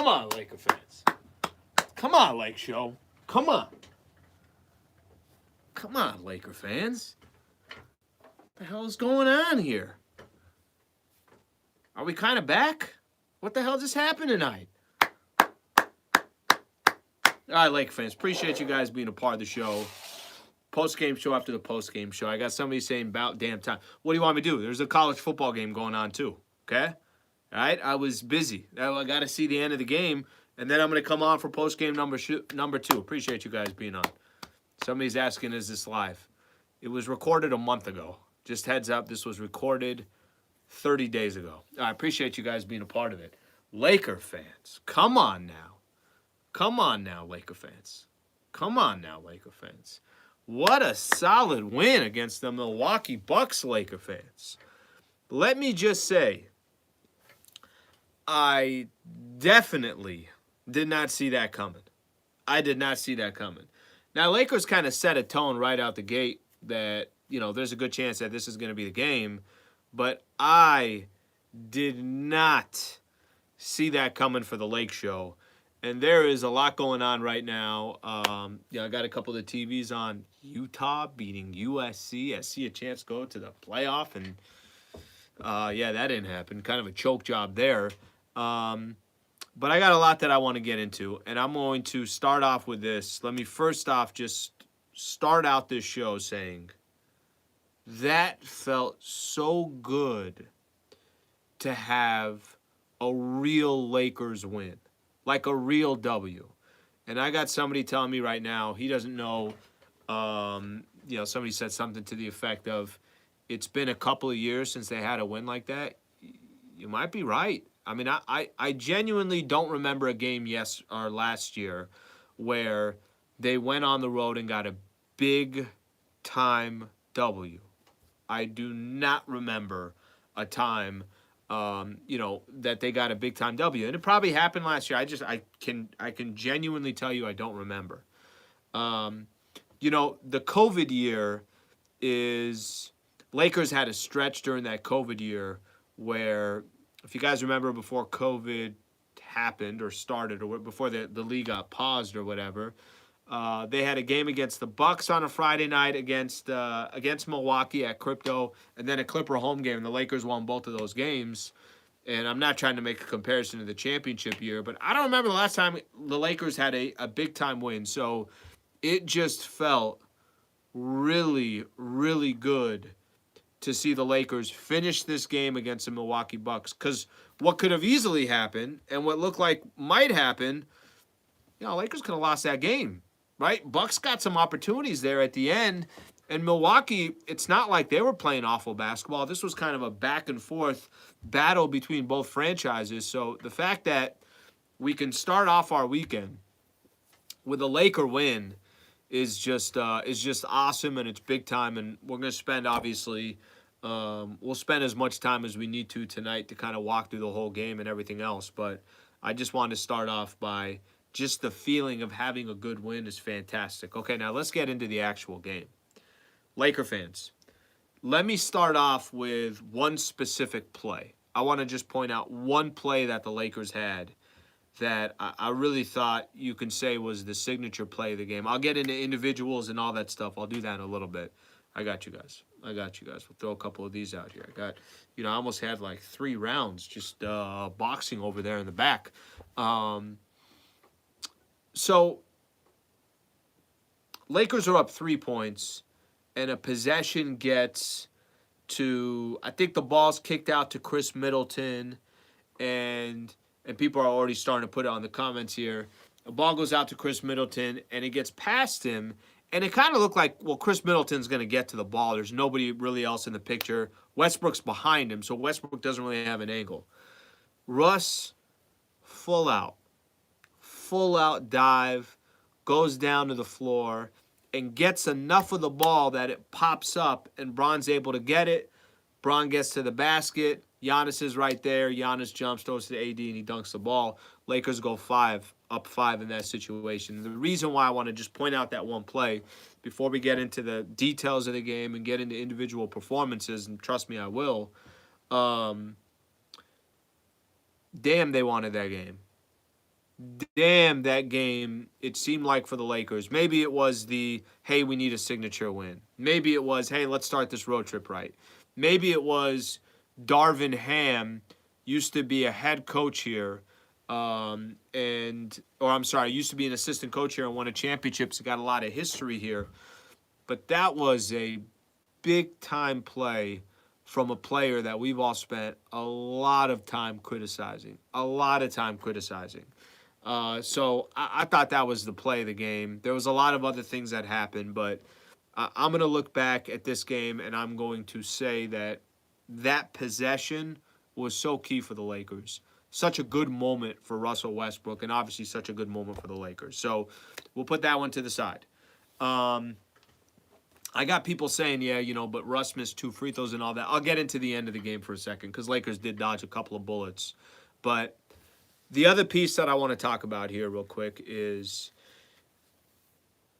Come on, Laker fans. Come on, Lake Show. Come on. Come on, Laker fans. What the hell is going on here? Are we kind of back? What the hell just happened tonight? All right, Laker fans. Appreciate you guys being a part of the show. Post-game show after the post-game show. I got somebody saying about damn time. What do you want me to do? There's a college football game going on too, okay? All right? I was busy. I got to see the end of the game, and then I'm going to come on for post-game number 2. Appreciate you guys being on. Somebody's asking, is this live? It was recorded a month ago. Just heads up, this was recorded 30 days ago. I appreciate you guys being a part of it. Laker fans, come on now. Come on now, Laker fans. Come on now, Laker fans. What a solid win against the Milwaukee Bucks, Laker fans. Let me just say, I definitely did not see that coming. I did not see that coming. Now, Lakers kind of set a tone right out the gate that, you know, there's a good chance that this is going to be the game. But I did not see that coming for the Lake Show. And there is a lot going on right now. I got a couple of the TVs on. Utah beating USC. I see a chance to go to the playoff. And, that didn't happen. Kind of a choke job there. But I got a lot that I want to get into. And I'm going to start off with this. Let me first off just start out this show saying that felt so good to have a real Lakers win. Like a real W. And I got somebody telling me right now, he doesn't know, somebody said something to the effect of, it's been a couple of years since they had a win like that. You might be right. I mean, I genuinely don't remember a game last year where they went on the road and got a big-time W. I do not remember a time that they got a big time W, and it probably happened last year. I can genuinely tell you I don't remember. The COVID year is Lakers had a stretch during that COVID year where, if you guys remember, before COVID happened or started, or before the league got paused or whatever, they had a game against the Bucks on a Friday night against Milwaukee at Crypto, and then a Clipper home game. And the Lakers won both of those games. And I'm not trying to make a comparison to the championship year, but I don't remember the last time the Lakers had a big-time win. So it just felt really, really good to see the Lakers finish this game against the Milwaukee Bucks. Because what could have easily happened, and what looked like might happen, Lakers could have lost that game. Right? Bucks got some opportunities there at the end. And Milwaukee, it's not like they were playing awful basketball. This was kind of a back-and-forth battle between both franchises. So the fact that we can start off our weekend with a Laker win is just awesome, and it's big time. And we're going to spend, obviously, we'll spend as much time as we need to tonight to kind of walk through the whole game and everything else. But I just wanted to start off by just the feeling of having a good win is fantastic. Okay, now let's get into the actual game. Laker fans, let me start off with one specific play. I want to just point out one play that the Lakers had that I really thought you can say was the signature play of the game. I'll get into individuals and all that stuff. I'll do that in a little bit. I got you guys. We'll throw a couple of these out here. I almost had like 3 rounds just boxing over there in the back. So, Lakers are up 3 points, and a possession gets to, I think the ball's kicked out to Chris Middleton, and people are already starting to put it on the comments here. The ball goes out to Chris Middleton, and it gets past him, and it kind of looked like, well, Chris Middleton's going to get to the ball. There's nobody really else in the picture. Westbrook's behind him, so Westbrook doesn't really have an angle. Russ, full out dive, goes down to the floor, and gets enough of the ball that it pops up, and Bron's able to get it. Bron gets to the basket. Giannis is right there. Giannis jumps, throws to the AD, and he dunks the ball. Lakers go up 5 in that situation. The reason why I want to just point out that one play before we get into the details of the game and get into individual performances, and trust me, I will, damn, they wanted that game. damn, that game, it seemed like for the Lakers, maybe it was the, hey, we need a signature win. Maybe it was, hey, let's start this road trip right. Maybe it was Darvin Ham used to be a head coach here, or I'm sorry, used to be an assistant coach here and won a championships, got a lot of history here. But that was a big time play from a player that we've all spent a lot of time criticizing. A lot of time criticizing. So I thought that was the play of the game. There was a lot of other things that happened, but I'm going to look back at this game and I'm going to say that that possession was so key for the Lakers. Such a good moment for Russell Westbrook, and obviously such a good moment for the Lakers. So we'll put that one to the side. I got people saying, yeah, but Russ missed 2 free throws and all that. I'll get into the end of the game for a second because Lakers did dodge a couple of bullets. But the other piece that I want to talk about here real quick is,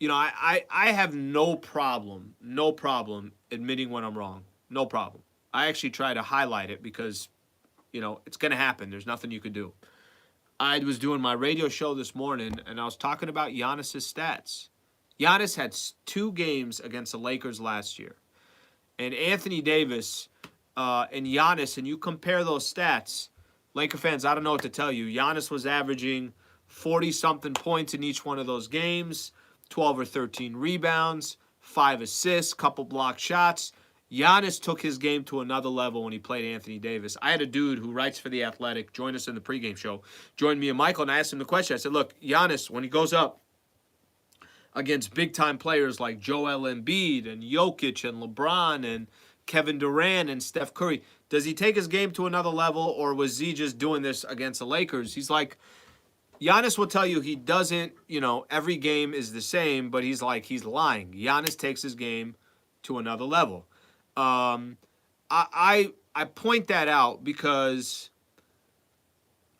I have no problem admitting when I'm wrong. No problem. I actually try to highlight it because, it's going to happen. There's nothing you could do. I was doing my radio show this morning, and I was talking about Giannis's stats. Giannis had 2 games against the Lakers last year. And Anthony Davis and Giannis, and you compare those stats, Laker fans, I don't know what to tell you. Giannis was averaging 40-something points in each one of those games, 12 or 13 rebounds, 5 assists, couple block shots. Giannis took his game to another level when he played Anthony Davis. I had a dude who writes for The Athletic, joined us in the pregame show, joined me and Michael, and I asked him the question. I said, look, Giannis, when he goes up against big-time players like Joel Embiid and Jokic and LeBron and Kevin Durant and Steph Curry, does he take his game to another level, or was he just doing this against the Lakers? He's like, Giannis will tell you he doesn't, every game is the same, but he's lying. Giannis takes his game to another level. I point that out because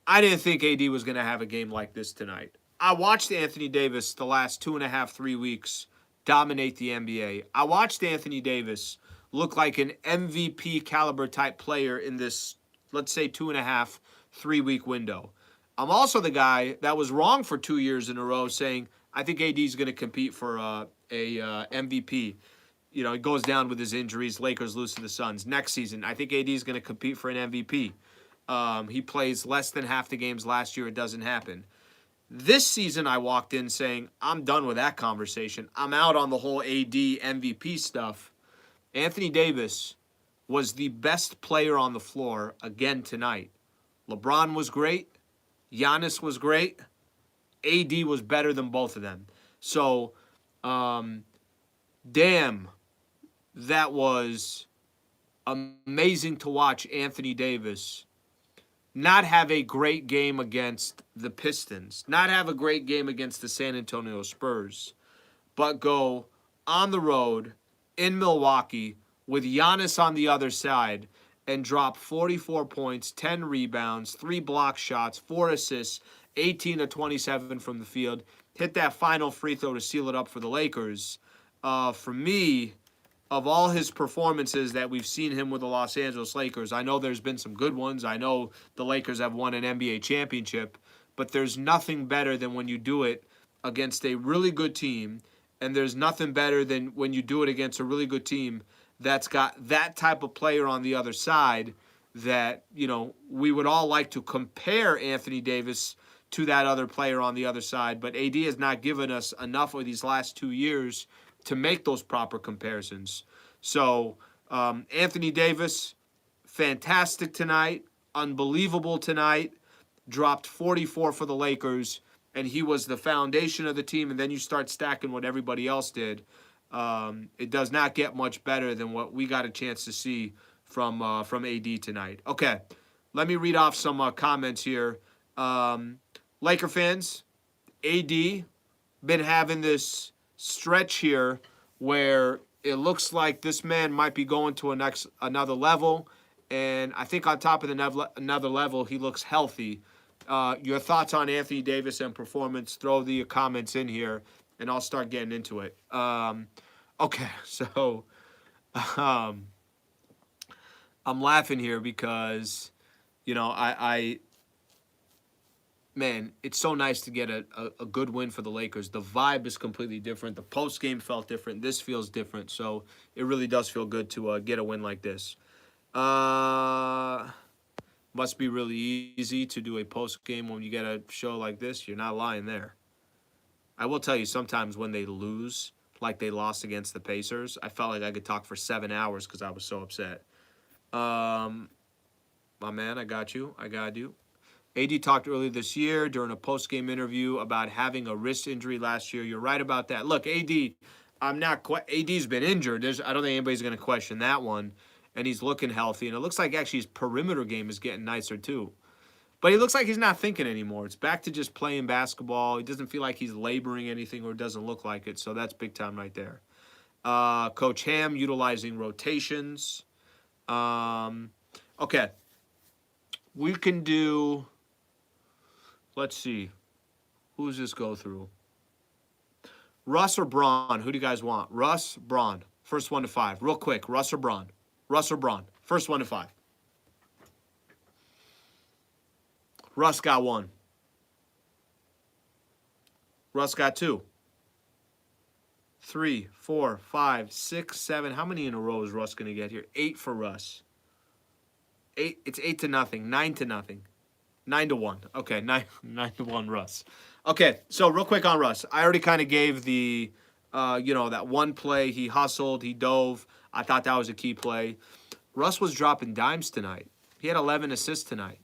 I didn't think AD was going to have a game like this tonight. I watched Anthony Davis the last 2.5, 3 weeks dominate the NBA. I watched Anthony Davis look like an MVP caliber type player in this, let's say, 2.5, 3 week window. I'm also the guy that was wrong for 2 years in a row saying, I think AD is going to compete for a MVP. He goes down with his injuries. Lakers lose to the Suns. Next season, I think AD is going to compete for an MVP. He plays less than half the games last year. It doesn't happen. This season, I walked in saying, I'm done with that conversation. I'm out on the whole AD MVP stuff. Anthony Davis was the best player on the floor again tonight. LeBron was great. Giannis was great. AD was better than both of them. So, damn, that was amazing to watch Anthony Davis not have a great game against the Pistons, not have a great game against the San Antonio Spurs, but go on the road in Milwaukee with Giannis on the other side and drop 44 points, 10 rebounds, 3 block shots, 4 assists, 18 to 27 from the field, hit that final free throw to seal it up for the Lakers. For me, of all his performances that we've seen him with the Los Angeles Lakers, I know there's been some good ones. I know the Lakers have won an NBA championship, but there's nothing better than when you do it against a really good team, and there's nothing better than when you do it against a really good team that's got that type of player on the other side that, we would all like to compare Anthony Davis to that other player on the other side, but AD has not given us enough of these last 2 years to make those proper comparisons. So, Anthony Davis, fantastic tonight, unbelievable tonight, dropped 44 for the Lakers, and he was the foundation of the team, and then you start stacking what everybody else did. It does not get much better than what we got a chance to see from AD tonight. Okay, let me read off some comments here. Laker fans, AD been having this stretch here where it looks like this man might be going to another level, and I think on top of another level, he looks healthy. Your thoughts on Anthony Davis and performance? Throw the comments in here, and I'll start getting into it. Okay, so I'm laughing here because, man, it's so nice to get a good win for the Lakers. The vibe is completely different. The post game felt different. This feels different. So it really does feel good to get a win like this. Must be really easy to do a post game when you get a show like this. You're not lying there. I will tell you, sometimes when they lose, like they lost against the Pacers, I felt like I could talk for 7 hours because I was so upset. My man, I got you. I got you. AD talked earlier this year during a post-game interview about having a wrist injury last year. You're right about that. Look, AD's been injured. I don't think anybody's going to question that one. And he's looking healthy. And it looks like actually his perimeter game is getting nicer too. But he looks like he's not thinking anymore. It's back to just playing basketball. He doesn't feel like he's laboring anything or doesn't look like it. So that's big time right there. Coach Ham utilizing rotations. Okay. We can do, let's see. Who does this go through? Russ or Braun? Who do you guys want? Russ, Braun. First 1 to 5. Real quick. Russ or Braun? Russ or Braun? First 1 to 5. Russ got 1. Russ got 2. 3, 4, 5, 6, 7. How many in a row is Russ going to get here? 8 for Russ. 8. It's 8-0. 9-0. 9-1. Okay, 9-1 Russ. Okay, so real quick on Russ. I already kind of gave the, that one play. He hustled. He dove. I thought that was a key play. Russ was dropping dimes tonight. He had 11 assists tonight.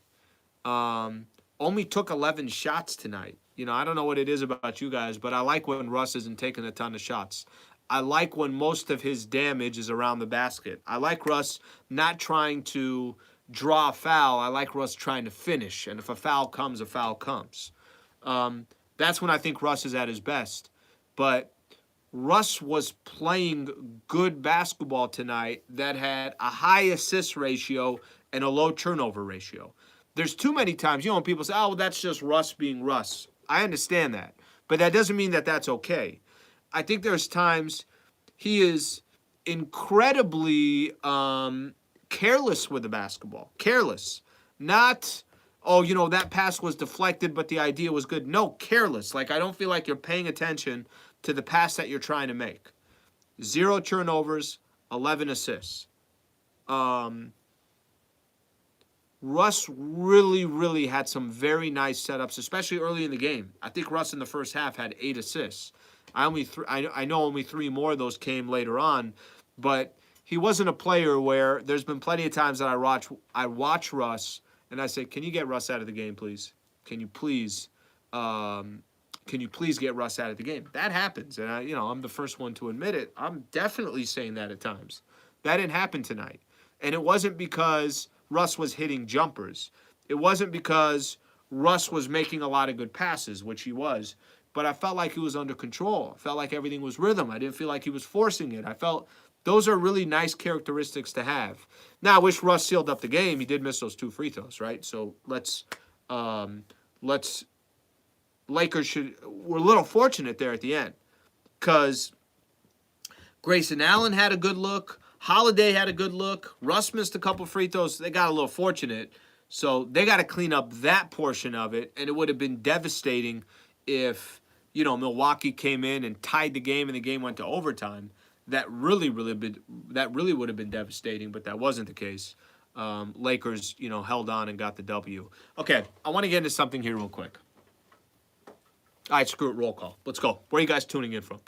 Only took 11 shots tonight. I don't know what it is about you guys, but I like when Russ isn't taking a ton of shots. I like when most of his damage is around the basket. I like Russ not trying to draw a foul. I like Russ trying to finish. And if a foul comes, a foul comes. That's when I think Russ is at his best. But Russ was playing good basketball tonight that had a high assist ratio and a low turnover ratio. There's too many times, when people say, oh, well, that's just Russ being Russ. I understand that. But that doesn't mean that that's okay. I think there's times he is incredibly careless with the basketball. Careless. Not, that pass was deflected, but the idea was good. No, careless. Like, I don't feel like you're paying attention to the pass that you're trying to make. 0 turnovers, 11 assists. Russ really, really had some very nice setups, especially early in the game. I think Russ in the first half had 8 assists. I know only 3 more of those came later on, but he wasn't a player where there's been plenty of times that I watch Russ and I say, "Can you get Russ out of the game, please? Can you please get Russ out of the game?" That happens, and I'm the first one to admit it. I'm definitely saying that at times. That didn't happen tonight, and it wasn't because Russ was hitting jumpers. It wasn't because Russ was making a lot of good passes, which he was, but I felt like he was under control. I felt like everything was rhythm. I didn't feel like he was forcing it. I felt those are really nice characteristics to have. Now, I wish Russ sealed up the game. He did miss those 2 free throws, right? So we're a little fortunate there at the end because Grayson Allen had a good look. Holiday had a good look. Russ missed a couple free throws. They got a little fortunate. So they got to clean up that portion of it. And it would have been devastating if, Milwaukee came in and tied the game and the game went to overtime. That really would have been devastating, but that wasn't the case. Lakers, held on and got the W. Okay, I want to get into something here real quick. All right, screw it, roll call. Let's go. Where are you guys tuning in from?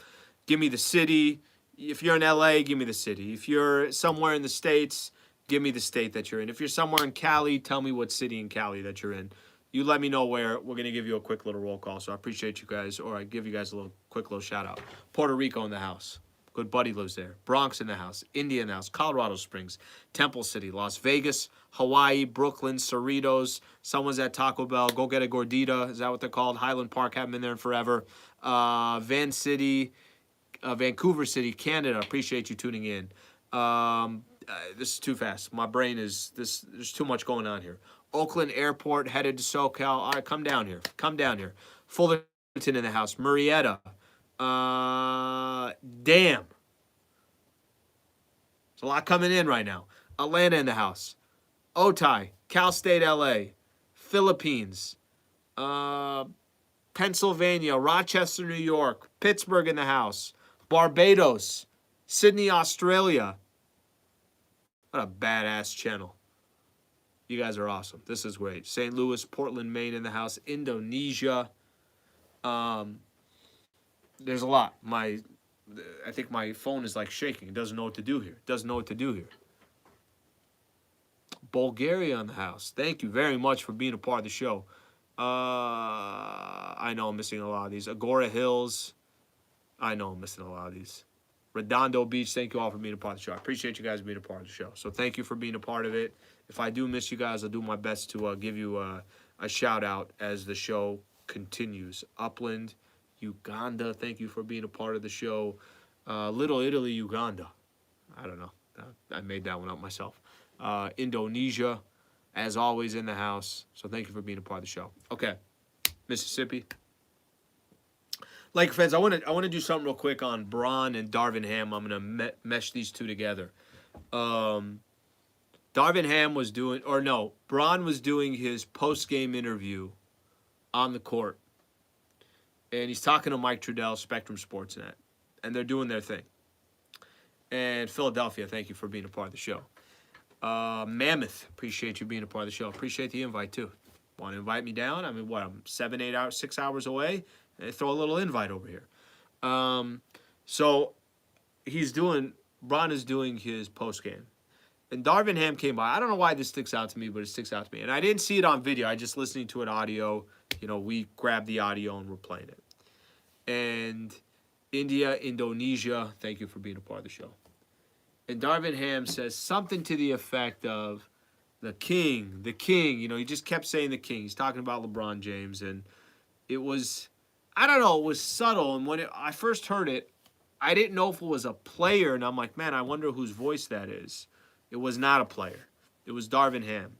Give me the city. If you're in LA, give me the city. If you're somewhere in the States, give me the state that you're in. If you're somewhere in Cali, tell me what city in Cali that you're in. You let me know where. We're going to give you a quick little roll call. So I appreciate you guys, or I give you guys a quick little shout out. Puerto Rico in the house. Good buddy lives there. Bronx in the house. India in the house. Colorado Springs. Temple City. Las Vegas. Hawaii. Brooklyn. Cerritos. Someone's at Taco Bell. Go get a gordita. Is that what they're called? Highland Park. Haven't been there in forever. Vancouver City, Canada. Appreciate you tuning in. This is too fast. My brain is this. There's too much going on here. Oakland Airport, headed to SoCal. All right, come down here. Fullerton in the house. Murrieta. Damn. There's a lot coming in right now. Atlanta in the house. Otay. Cal State, LA. Philippines. Pennsylvania, Rochester, New York, Pittsburgh in the house, Barbados, Sydney, Australia. What a badass channel. You guys are awesome. This is great. St. Louis, Portland, Maine in the house, Indonesia. There's a lot. I think my phone is like shaking. It doesn't know what to do here. It doesn't know what to do here. Bulgaria in the house. Thank you very much for being a part of the show. I know I'm missing a lot of these. Agora Hills. I know I'm missing a lot of these. Redondo Beach. Thank you all for being a part of the show. I appreciate you guys being a part of the show. So thank you for being a part of it. If I do miss you guys, I'll do my best to give you a shout out as the show continues. Upland, Uganda. Thank you for being a part of the show. Little Italy, Uganda. I don't know. I made that one up myself. Indonesia, as always, in the house. So thank you for being a part of the show. Okay, Mississippi. Laker fans, I want to do something real quick on Bron and Darvin Ham. I'm going to mesh these two together. Darvin Ham was doing, or no, Bron was doing his post-game interview on the court. And he's talking to Mike Trudell, Spectrum Sportsnet. And they're doing their thing. And Philadelphia, thank you for being a part of the show. Mammoth, appreciate you being a part of the show. Appreciate the invite, too. Want to invite me down? I mean, what, I'm 6 hours away? And throw a little invite over here. So Bron is doing his post-game. And Darvin Ham came by. I don't know why this sticks out to me, but it sticks out to me. And I didn't see it on video. I just listening to it audio. You know, we grabbed the audio and we're playing it. And India, Indonesia, thank you for being a part of the show. And Darvin Ham says something to the effect of the king. You know, he just kept saying the king. He's talking about LeBron James. And it was, I don't know, it was subtle. And when I first heard it, I didn't know if it was a player. And I'm like, man, I wonder whose voice that is. It was not a player. It was Darvin Ham.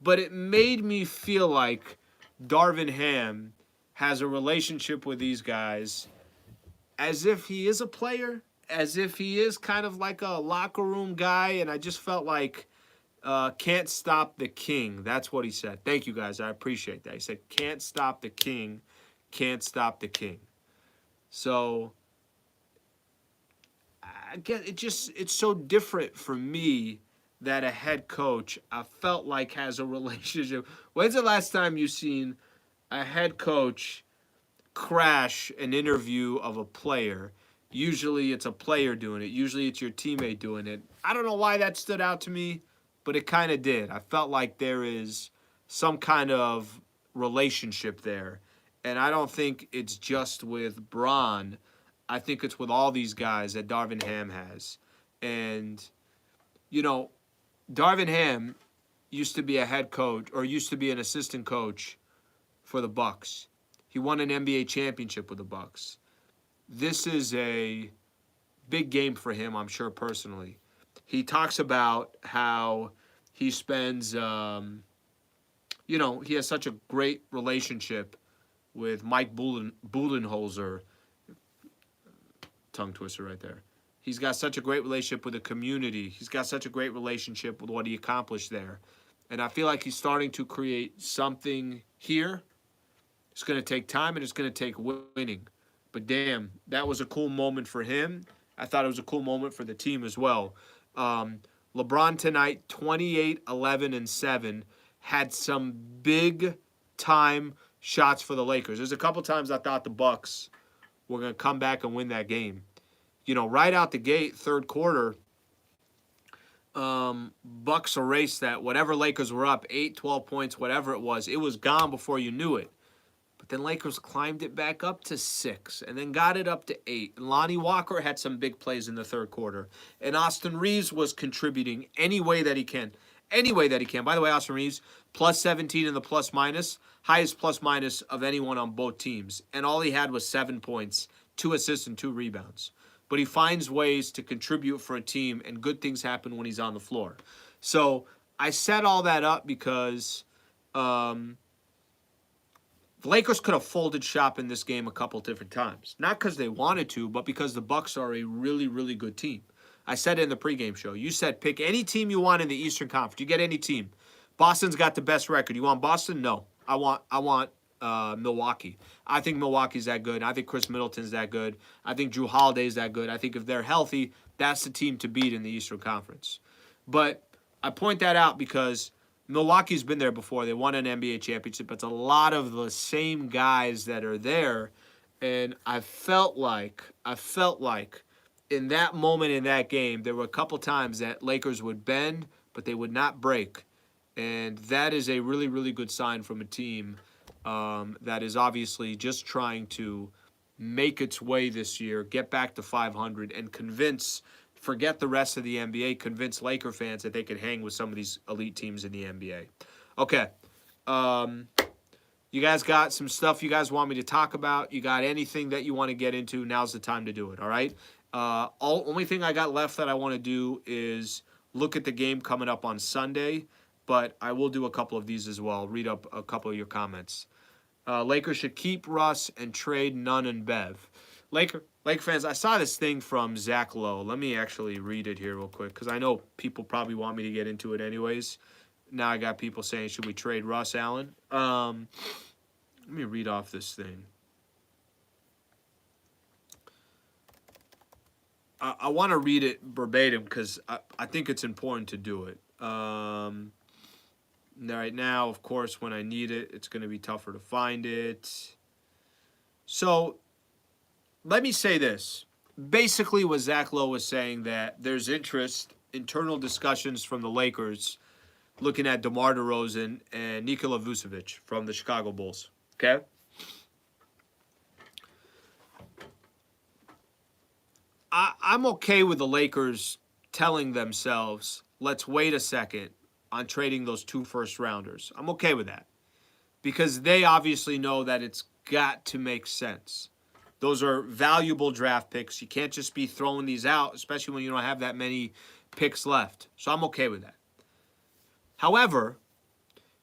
But it made me feel like Darvin Ham has a relationship with these guys as if he is a player, as if he is kind of like a locker room guy. And I just felt like, can't stop the king. That's what he said. Thank you, guys. I appreciate that. He said, can't stop the king. Can't stop the king. So, again, it's so different for me that a head coach, I felt like, has a relationship. When's the last time you've seen a head coach crash an interview of a player? Usually it's a player doing it. Usually it's your teammate doing it. I don't know why that stood out to me, but it kind of did. I felt like there is some kind of relationship there. And I don't think it's just with Bron. I think it's with all these guys that Darvin Ham has. And, you know, Darvin Ham used to be a head coach, or used to be an assistant coach for the Bucks. He won an NBA championship with the Bucks. This is a big game for him, I'm sure, personally. He talks about how he spends, you know, he has such a great relationship with Mike Budenholzer. Tongue twister right there. He's got such a great relationship with the community. He's got such a great relationship with what he accomplished there. And I feel like he's starting to create something here. It's going to take time and it's going to take winning. But damn, that was a cool moment for him. I thought it was a cool moment for the team as well. LeBron tonight, 28, 11, and 7, had some big-time shots for the Lakers. There's a couple times I thought the Bucks were going to come back and win that game. You know, right out the gate, third quarter, Bucks erased that. Whatever Lakers were up, 8, 12 points, whatever it was gone before you knew it. But then Lakers climbed it back up to 6 and then got it up to 8. And Lonnie Walker had some big plays in the third quarter. And Austin Reeves was contributing any way that he can. Any way that he can. By the way, Austin Reeves, plus 17 in the plus-minus. Highest plus-minus of anyone on both teams. And all he had was 7 points, 2 assists, and 2 rebounds. But he finds ways to contribute for a team, and good things happen when he's on the floor. So I set all that up because the Lakers could have folded shop in this game a couple different times. Not because they wanted to, but because the Bucks are a really, really good team. I said it in the pregame show. You said pick any team you want in the Eastern Conference. You get any team. Boston's got the best record. You want Boston? No. I want Milwaukee. I think Milwaukee's that good. I think Chris Middleton's that good. I think Drew Holiday's that good. I think if they're healthy, that's the team to beat in the Eastern Conference. But I point that out because Milwaukee's been there before. They won an NBA championship. It's a lot of the same guys that are there. And I felt like in that moment in that game, there were a couple times that Lakers would bend, but they would not break. And that is a really, really good sign from a team that is obviously just trying to make its way this year, get back to 500, and forget the rest of the NBA, convince Laker fans that they could hang with some of these elite teams in the NBA. Okay. You guys got some stuff you guys want me to talk about? You got anything that you want to get into? Now's the time to do it, all right? Only thing I got left that I want to do is look at the game coming up on Sunday, but I will do a couple of these as well. Read up a couple of your comments. Lakers should keep Russ and trade Nunn and Bev. Laker fans, I saw this thing from Zach Lowe. Let me actually read it here real quick because I know people probably want me to get into it anyways. Now I got people saying, should we trade Russ Allen? Let me read off this thing. I want to read it verbatim because I think it's important to do it. Right now, of course, when I need it, it's going to be tougher to find it. So let me say this. Basically, what Zach Lowe was saying that there's interest, internal discussions from the Lakers looking at DeMar DeRozan and Nikola Vucevic from the Chicago Bulls. Okay? I'm okay with the Lakers telling themselves, let's wait a second on trading those 2 first-rounders. I'm okay with that because they obviously know that it's got to make sense. Those are valuable draft picks. You can't just be throwing these out, especially when you don't have that many picks left. So I'm okay with that. However,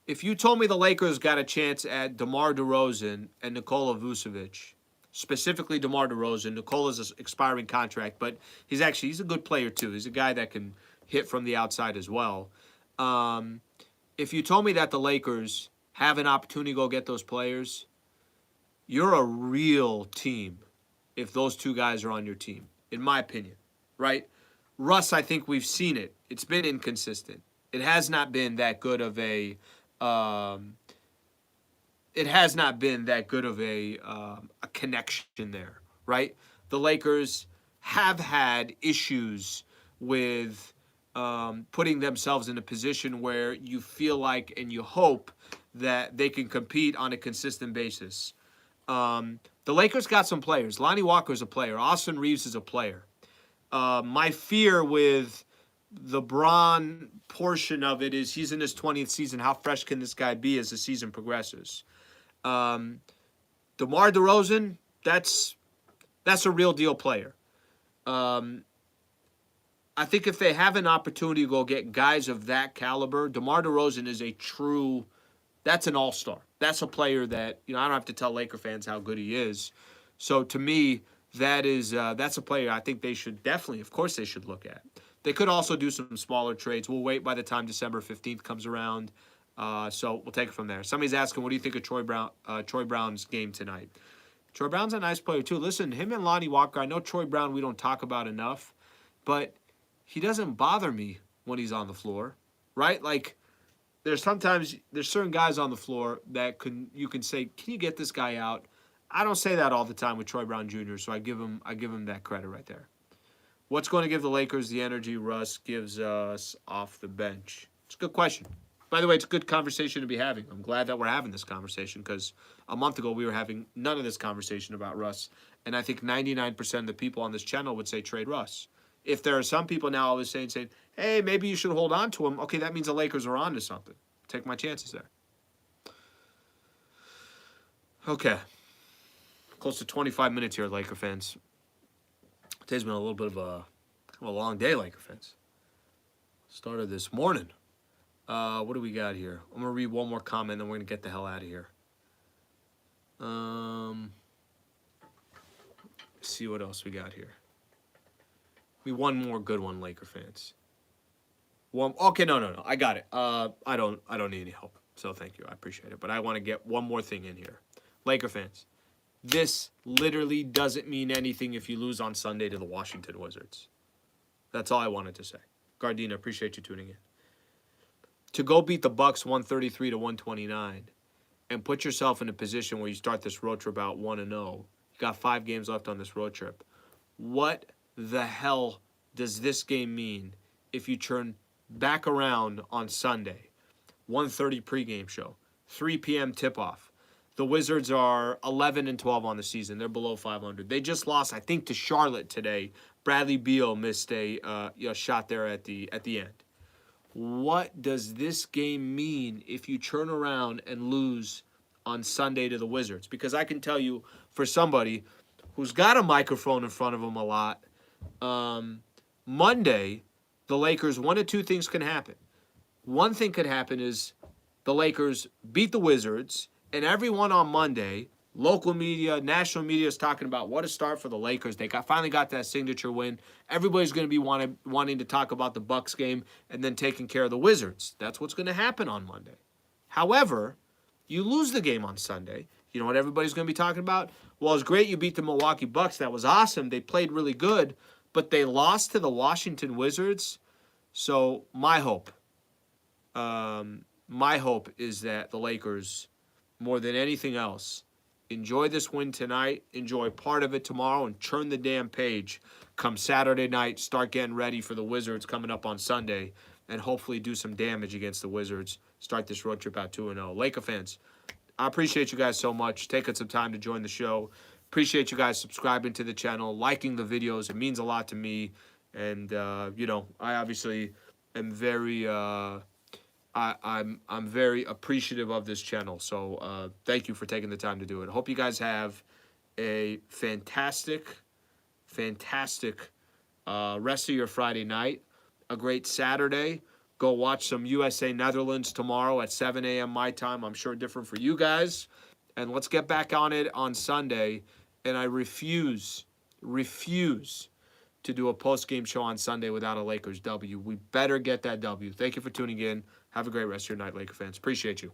if you told me the Lakers got a chance at DeMar DeRozan and Nikola Vucevic, specifically DeMar DeRozan, Nikola's an expiring contract, but he's a good player too. He's a guy that can hit from the outside as well. If you told me that the Lakers have an opportunity to go get those players, you're a real team if those 2 guys are on your team, in my opinion, right? Russ, I think we've seen it. It's been inconsistent. It has not been that good of a a connection there, right? The Lakers have had issues with putting themselves in a position where you feel like and you hope that they can compete on a consistent basis. The Lakers got some players. Lonnie Walker's a player. Austin Reeves is a player. My fear with the Bron portion of it is he's in his 20th season. How fresh can this guy be as the season progresses? DeMar DeRozan, that's a real deal player. I think if they have an opportunity to go get guys of that caliber, DeMar DeRozan is that's an all-star. That's a player that, I don't have to tell Laker fans how good he is. So to me, that's a player I think they should definitely, of course they should look at. They could also do some smaller trades. We'll wait by the time December 15th comes around. So we'll take it from there. Somebody's asking, what do you think of Troy Brown's game tonight? Troy Brown's a nice player too. Listen, him and Lonnie Walker, I know Troy Brown we don't talk about enough, but he doesn't bother me when he's on the floor, right? Like, there's certain guys on the floor that you can say, can you get this guy out? I don't say that all the time with Troy Brown Jr., so I give him that credit right there. What's going to give the Lakers the energy Russ gives us off the bench? It's a good question. By the way, it's a good conversation to be having. I'm glad that we're having this conversation because a month ago we were having none of this conversation about Russ, and I think 99% of the people on this channel would say trade Russ. If there are some people now always saying, hey, maybe you should hold on to him, okay, that means the Lakers are on to something. Take my chances there. Okay. Close to 25 minutes here, Laker fans. Today's been a little bit of a long day, Laker fans. Started this morning. What do we got here? I'm going to read one more comment, then we're going to get the hell out of here. See what else we got here. One more good one, Laker fans. Okay, no. I got it. I don't need any help. So thank you. I appreciate it. But I want to get one more thing in here. Laker fans, this literally doesn't mean anything if you lose on Sunday to the Washington Wizards. That's all I wanted to say. Gardena, appreciate you tuning in. To go beat the Bucks 133 to 129 and put yourself in a position where you start this road trip out 1-0. You got 5 games left on this road trip. What the hell does this game mean if you turn back around on Sunday? 1:30 pregame show, 3 p.m. tip-off. The Wizards are 11-12 on the season. They're below 500. They just lost, I think, to Charlotte today. Bradley Beal missed a shot there at the end. What does this game mean if you turn around and lose on Sunday to the Wizards? Because I can tell you, for somebody who's got a microphone in front of him a lot, Monday, the Lakers, one of two things can happen. One thing could happen is the Lakers beat the Wizards, and everyone on Monday, local media, national media, is talking about what a start for the Lakers. They finally got that signature win. Everybody's going to be wanting to talk about the Bucks game and then taking care of the Wizards. That's what's going to happen on Monday. However, you lose the game on Sunday. You know what everybody's going to be talking about? Well, it's great you beat the Milwaukee Bucks. That was awesome. They played really good, but they lost to the Washington Wizards. So my hope is that the Lakers, more than anything else, enjoy this win tonight, enjoy part of it tomorrow, and turn the damn page come Saturday night, start getting ready for the Wizards coming up on Sunday, and hopefully do some damage against the Wizards, start this road trip out 2-0. Laker fans, I appreciate you guys so much, taking some time to join the show. Appreciate you guys subscribing to the channel, liking the videos. It means a lot to me, and, I obviously am very... I'm very appreciative of this channel, so thank you for taking the time to do it. Hope you guys have a fantastic rest of your Friday night, a great Saturday. Go watch some USA Netherlands tomorrow at 7 a.m. my time. I'm sure different for you guys. And let's get back on it on Sunday. And I refuse to do a post-game show on Sunday without a Lakers W. We better get that W. Thank you for tuning in. Have a great rest of your night, Laker fans. Appreciate you.